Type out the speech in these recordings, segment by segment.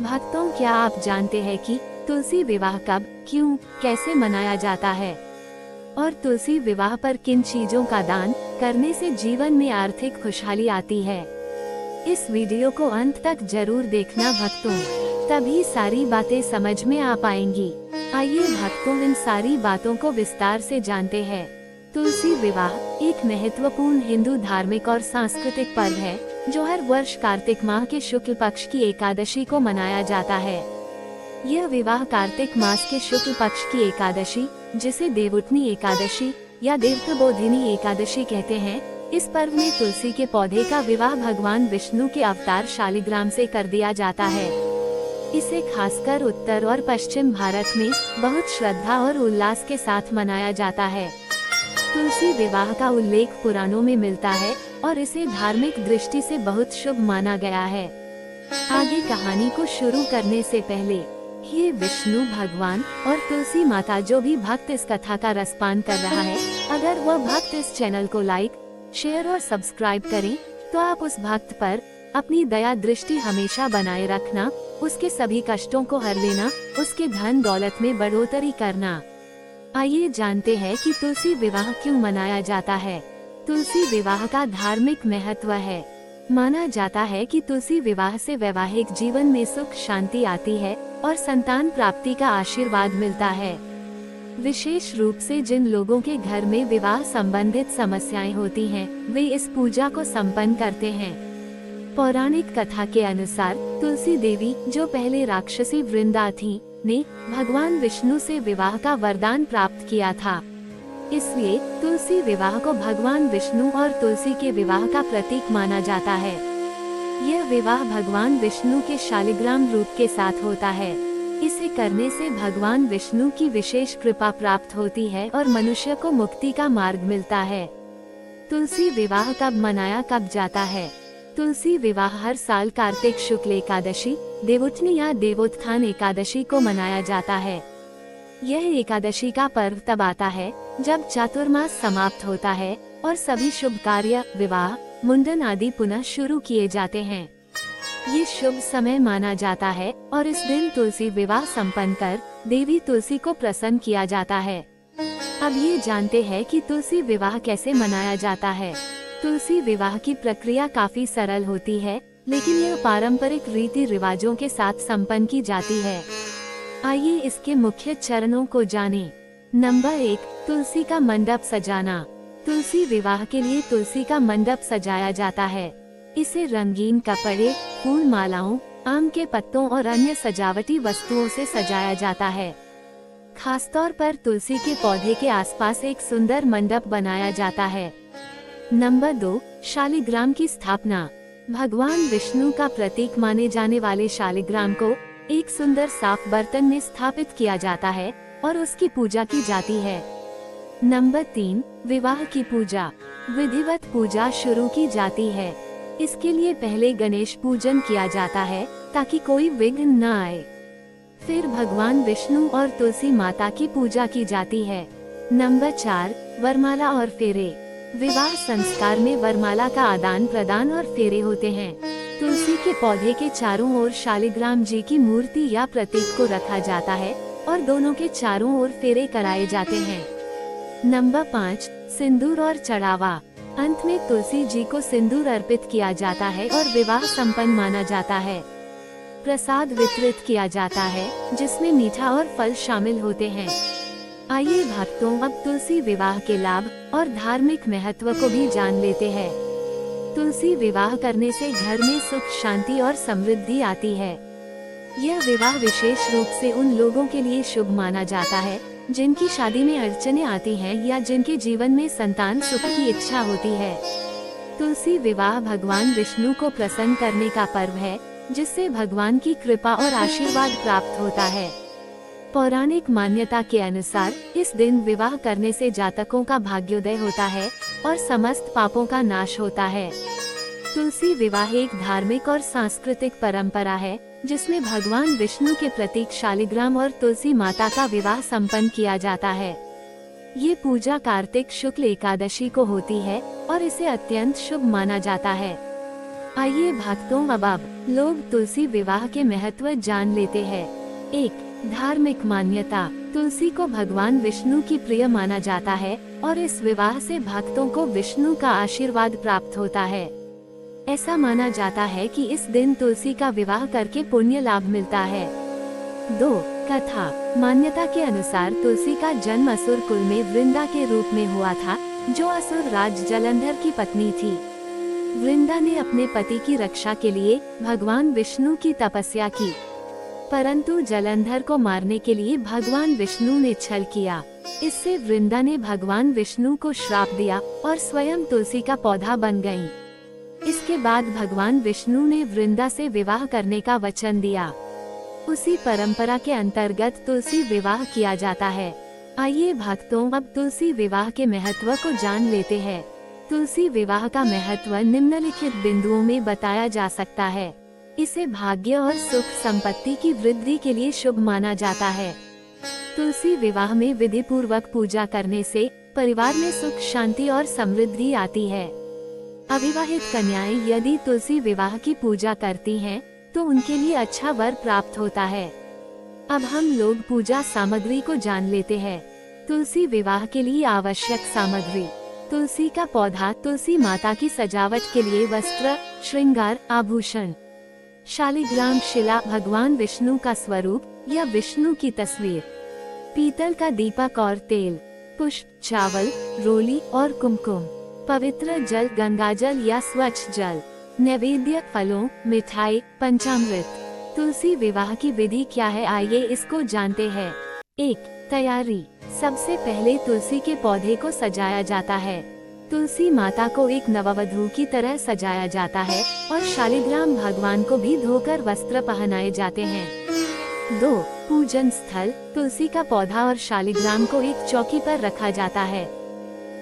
भक्तों, क्या आप जानते हैं कि तुलसी विवाह कब, क्यों, कैसे मनाया जाता है और तुलसी विवाह पर किन चीजों का दान करने से जीवन में आर्थिक खुशहाली आती है। इस वीडियो को अंत तक जरूर देखना भक्तों, तभी सारी बातें समझ में आ पाएंगी। आइए भक्तों, इन सारी बातों को विस्तार से जानते हैं। तुलसी विवाह एक महत्वपूर्ण हिंदू धार्मिक और सांस्कृतिक पर्व है जो हर वर्ष कार्तिक माह के शुक्ल पक्ष की एकादशी को मनाया जाता है। यह विवाह कार्तिक मास के शुक्ल पक्ष की एकादशी, जिसे देवउठनी एकादशी या देवप्रबोधिनी एकादशी कहते हैं, इस पर्व में तुलसी के पौधे का विवाह भगवान विष्णु के अवतार शालिग्राम से कर दिया जाता है। इसे खासकर उत्तर और पश्चिम भारत में बहुत श्रद्धा और उल्लास के साथ मनाया जाता है। तुलसी विवाह का उल्लेख पुराणों में मिलता है और इसे धार्मिक दृष्टि से बहुत शुभ माना गया है। आगे कहानी को शुरू करने से पहले, हे विष्णु भगवान और तुलसी माता, जो भी भक्त इस कथा का रसपान कर रहा है, अगर वह भक्त इस चैनल को लाइक, शेयर और सब्सक्राइब करें, तो आप उस भक्त पर अपनी दया दृष्टि हमेशा बनाए रखना, उसके सभी कष्टों को हर लेना, उसके धन दौलत में बढ़ोतरी करना। आइए जानते हैं कि तुलसी विवाह क्यों मनाया जाता है। तुलसी विवाह का धार्मिक महत्व है। माना जाता है कि तुलसी विवाह से वैवाहिक जीवन में सुख शांति आती है और संतान प्राप्ति का आशीर्वाद मिलता है। विशेष रूप से जिन लोगों के घर में विवाह संबंधित समस्याएं होती हैं, वे इस पूजा को संपन्न करते हैं। पौराणिक कथा के अनुसार तुलसी देवी, जो पहले राक्षसी वृंदा थी, ने भगवान विष्णु से विवाह का वरदान प्राप्त किया था। इसलिए तुलसी विवाह को भगवान विष्णु और तुलसी के विवाह का प्रतीक माना जाता है। यह विवाह भगवान विष्णु के शालिग्राम रूप के साथ होता है। इसे करने से भगवान विष्णु की विशेष कृपा प्राप्त होती है और मनुष्य को मुक्ति का मार्ग मिलता है। तुलसी विवाह कब मनाया कब जाता है? तुलसी विवाह हर साल कार्तिक शुक्ल एकादशी, देवउठनी या देवोत्थान एकादशी को मनाया जाता है। यह एकादशी का पर्व तब आता है जब चातुर्मास समाप्त होता है और सभी शुभ कार्य, विवाह, मुंडन आदि पुनः शुरू किए जाते हैं। ये शुभ समय माना जाता है और इस दिन तुलसी विवाह संपन्न कर देवी तुलसी को प्रसन्न किया जाता है। अब ये जानते हैं कि तुलसी विवाह कैसे मनाया जाता है। तुलसी विवाह की प्रक्रिया काफी सरल होती है, लेकिन यह पारंपरिक रीति रिवाजों के साथ संपन्न की जाती है। आइए इसके मुख्य चरणों को जानें। नंबर 1, तुलसी का मंडप सजाना। तुलसी विवाह के लिए तुलसी का मंडप सजाया जाता है। इसे रंगीन कपड़े, फूल मालाओं, आम के पत्तों और अन्य सजावटी वस्तुओं से सजाया जाता है। खासतौर पर तुलसी के पौधे के आसपास एक सुंदर मंडप बनाया जाता है। नंबर 2, शालिग्राम की स्थापना। भगवान विष्णु का प्रतीक माने जाने वाले शालिग्राम को एक सुंदर साफ बर्तन में स्थापित किया जाता है और उसकी पूजा की जाती है। नंबर 3, विवाह की पूजा। विधिवत पूजा शुरू की जाती है। इसके लिए पहले गणेश पूजन किया जाता है ताकि कोई विघ्न न आए। फिर भगवान विष्णु और तुलसी माता की पूजा की जाती है। नंबर 4, वरमाला और फेरे। विवाह संस्कार में वरमाला का आदान प्रदान और फेरे होते हैं। तुलसी के पौधे के चारों ओर शालिग्राम जी की मूर्ति या प्रतीक को रखा जाता है और दोनों के चारों ओर फेरे कराए जाते हैं। नंबर 5, सिंदूर और चढ़ावा। अंत में तुलसी जी को सिंदूर अर्पित किया जाता है और विवाह संपन्न माना जाता है। प्रसाद वितरित किया जाता है, जिसमें मीठा और फल शामिल होते हैं। आइए भक्तों, अब तुलसी विवाह के लाभ और धार्मिक महत्व को भी जान लेते हैं। तुलसी विवाह करने से घर में सुख शांति और समृद्धि आती है। यह विवाह विशेष रूप से उन लोगों के लिए शुभ माना जाता है जिनकी शादी में अड़चनें आती हैं या जिनके जीवन में संतान सुख की इच्छा होती है। तुलसी विवाह भगवान विष्णु को प्रसन्न करने का पर्व है, जिससे भगवान की कृपा और आशीर्वाद प्राप्त होता है। पौराणिक मान्यता के अनुसार इस दिन विवाह करने से जातकों का भाग्योदय होता है और समस्त पापों का नाश होता है। तुलसी विवाह एक धार्मिक और सांस्कृतिक परंपरा है, जिसमें भगवान विष्णु के प्रतीक शालिग्राम और तुलसी माता का विवाह संपन्न किया जाता है। ये पूजा कार्तिक शुक्ल एकादशी को होती है और इसे अत्यंत शुभ माना जाता है। आइए भक्तों, अब लोग तुलसी विवाह के महत्व जान लेते हैं। 1. धार्मिक मान्यता। तुलसी को भगवान विष्णु की प्रिय माना जाता है और इस विवाह से भक्तों को विष्णु का आशीर्वाद प्राप्त होता है। ऐसा माना जाता है कि इस दिन तुलसी का विवाह करके पुण्य लाभ मिलता है। 2. कथा। मान्यता के अनुसार तुलसी का जन्म असुर कुल में वृंदा के रूप में हुआ था, जो असुर राज जलंधर की पत्नी थी। वृंदा ने अपने पति की रक्षा के लिए भगवान विष्णु की तपस्या की, परंतु जलंधर को मारने के लिए भगवान विष्णु ने छल किया। इससे वृंदा ने भगवान विष्णु को श्राप दिया और स्वयं तुलसी का पौधा बन गईं। इसके बाद भगवान विष्णु ने वृंदा से विवाह करने का वचन दिया। उसी परंपरा के अंतर्गत तुलसी विवाह किया जाता है। आइए भक्तों, अब तुलसी विवाह के महत्व को जान लेते हैं। तुलसी विवाह का महत्व निम्नलिखित बिंदुओं में बताया जा सकता है। इसे भाग्य और सुख संपत्ति की वृद्धि के लिए शुभ माना जाता है। तुलसी विवाह में विधि पूर्वक पूजा करने से परिवार में सुख, शांति और समृद्धि आती है। अविवाहित कन्याएं यदि तुलसी विवाह की पूजा करती हैं, तो उनके लिए अच्छा वर प्राप्त होता है। अब हम लोग पूजा सामग्री को जान लेते हैं। तुलसी विवाह के लिए आवश्यक सामग्री। तुलसी का पौधा, तुलसी माता की सजावट के लिए वस्त्र, श्रृंगार, आभूषण। शालिग्राम शिला, भगवान विष्णु का स्वरूप या विष्णु की तस्वीर। पीतल का दीपक और तेल। पुष्प, चावल, रोली और कुमकुम। पवित्र जल, गंगाजल या स्वच्छ जल। नैवेद्य, फलों, मिठाई, पंचामृत। तुलसी विवाह की विधि क्या है, आइए इसको जानते हैं। 1. तैयारी। सबसे पहले तुलसी के पौधे को सजाया जाता है। तुलसी माता को एक नववधू की तरह सजाया जाता है और शालिग्राम भगवान को भी धोकर वस्त्र पहनाए जाते हैं। 2. पूजन स्थल। तुलसी का पौधा और शालिग्राम को एक चौकी पर रखा जाता है।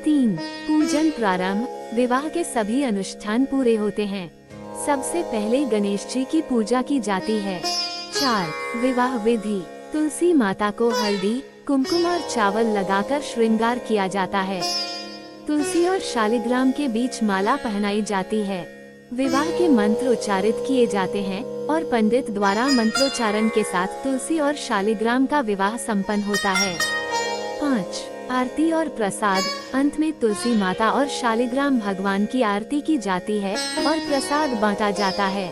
3. पूजन प्रारंभ। विवाह के सभी अनुष्ठान पूरे होते हैं। सबसे पहले गणेश जी की पूजा की जाती है। 4. विवाह विधि। तुलसी माता को हल्दी, कुमकुम और चावल लगाकर श्रृंगार किया जाता है। तुलसी और शालिग्राम के बीच माला पहनाई जाती है। विवाह के मंत्र उच्चारित किए जाते हैं और पंडित द्वारा मंत्रोच्चारण के साथ तुलसी और शालिग्राम का विवाह संपन्न होता है। 5. आरती और प्रसाद। अंत में तुलसी माता और शालिग्राम भगवान की आरती की जाती है और प्रसाद बांटा जाता है।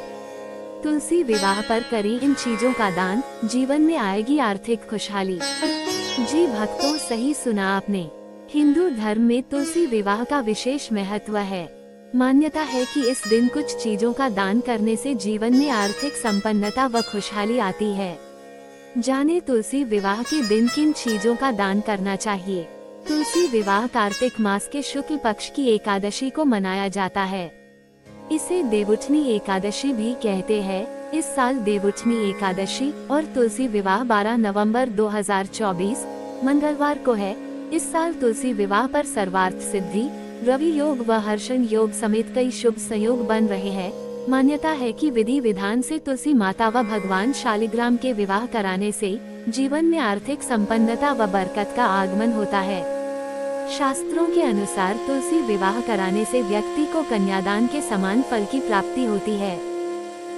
तुलसी विवाह पर करें इन चीजों का दान, जीवन में आएगी आर्थिक खुशहाली। जी भक्तों, सही सुना आपने। हिंदू धर्म में तुलसी विवाह का विशेष महत्व है। मान्यता है कि इस दिन कुछ चीजों का दान करने से जीवन में आर्थिक संपन्नता व खुशहाली आती है। जाने तुलसी विवाह के दिन किन चीजों का दान करना चाहिए। तुलसी विवाह कार्तिक मास के शुक्ल पक्ष की एकादशी को मनाया जाता है। इसे देवउठनी एकादशी भी कहते हैं। इस साल देवउठनी एकादशी और तुलसी विवाह 12 नवंबर 2024 मंगलवार को है। इस साल तुलसी विवाह पर सर्वार्थ सिद्धि, रवि योग व हर्षण योग समेत कई शुभ संयोग बन रहे हैं। मान्यता है कि विधि विधान से तुलसी माता व भगवान शालिग्राम के विवाह कराने से जीवन में आर्थिक संपन्नता व बरकत का आगमन होता है। शास्त्रों के अनुसार तुलसी विवाह कराने से व्यक्ति को कन्यादान के समान फल की प्राप्ति होती है।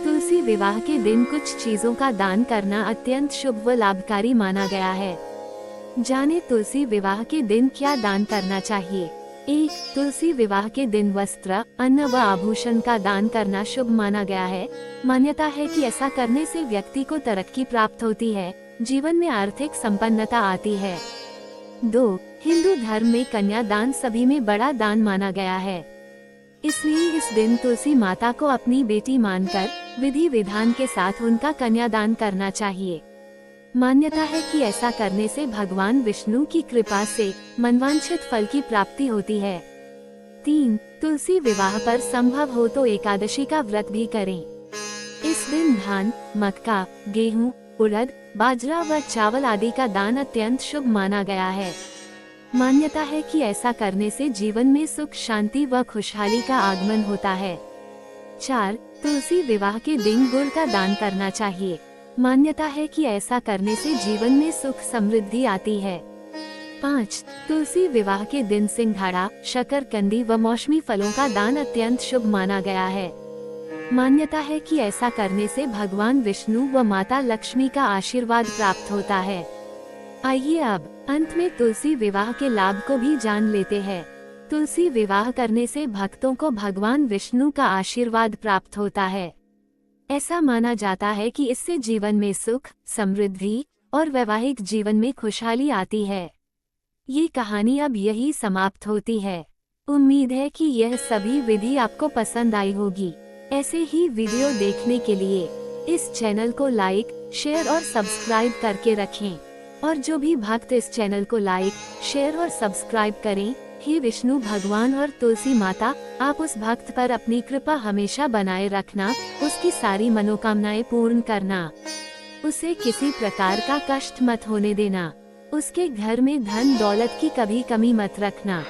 तुलसी विवाह के दिन कुछ चीजों का दान करना अत्यंत शुभ व लाभकारी माना गया है। जाने तुलसी विवाह के दिन क्या दान करना चाहिए। 1. तुलसी विवाह के दिन वस्त्र, अन्न व आभूषण का दान करना शुभ माना गया है। मान्यता है कि ऐसा करने से व्यक्ति को तरक्की प्राप्त होती है, जीवन में आर्थिक संपन्नता आती है। 2. हिंदू धर्म में कन्यादान सभी में बड़ा दान माना गया है। इसलिए इस दिन तुलसी माता को अपनी बेटी मानकर विधि विधान के साथ उनका कन्यादान करना चाहिए। मान्यता है कि ऐसा करने से भगवान विष्णु की कृपा से मनवांछित फल की प्राप्ति होती है। 3. तुलसी विवाह पर संभव हो तो एकादशी का व्रत भी करें। इस दिन धान, मक्का, गेहूं, उड़द, बाजरा व चावल आदि का दान अत्यंत शुभ माना गया है। मान्यता है कि ऐसा करने से जीवन में सुख, शांति व खुशहाली का आगमन होता है। 4. तुलसी विवाह के दिन गुड़ का दान करना चाहिए। मान्यता है कि ऐसा करने से जीवन में सुख समृद्धि आती है। 5. तुलसी विवाह के दिन सिंघाड़ा, शकरकंदी व मौसमी फलों का दान अत्यंत शुभ माना गया है। मान्यता है कि ऐसा करने से भगवान विष्णु व माता लक्ष्मी का आशीर्वाद प्राप्त होता है। आइए अब अंत में तुलसी विवाह के लाभ को भी जान लेते हैं। तुलसी विवाह करने से भक्तों को भगवान विष्णु का आशीर्वाद प्राप्त होता है। ऐसा माना जाता है कि इससे जीवन में सुख, समृद्धि और वैवाहिक जीवन में खुशहाली आती है। ये कहानी अब यही समाप्त होती है। उम्मीद है कि यह सभी विधि आपको पसंद आई होगी। ऐसे ही वीडियो देखने के लिए इस चैनल को लाइक, शेयर और सब्सक्राइब करके रखें। और जो भी भक्त इस चैनल को लाइक, शेयर और सब्सक्राइब करें, हे विष्णु भगवान और तुलसी माता, आप उस भक्त पर अपनी कृपा हमेशा बनाए रखना, उसकी सारी मनोकामनाएं पूर्ण करना, उसे किसी प्रकार का कष्ट मत होने देना, उसके घर में धन दौलत की कभी कमी मत रखना।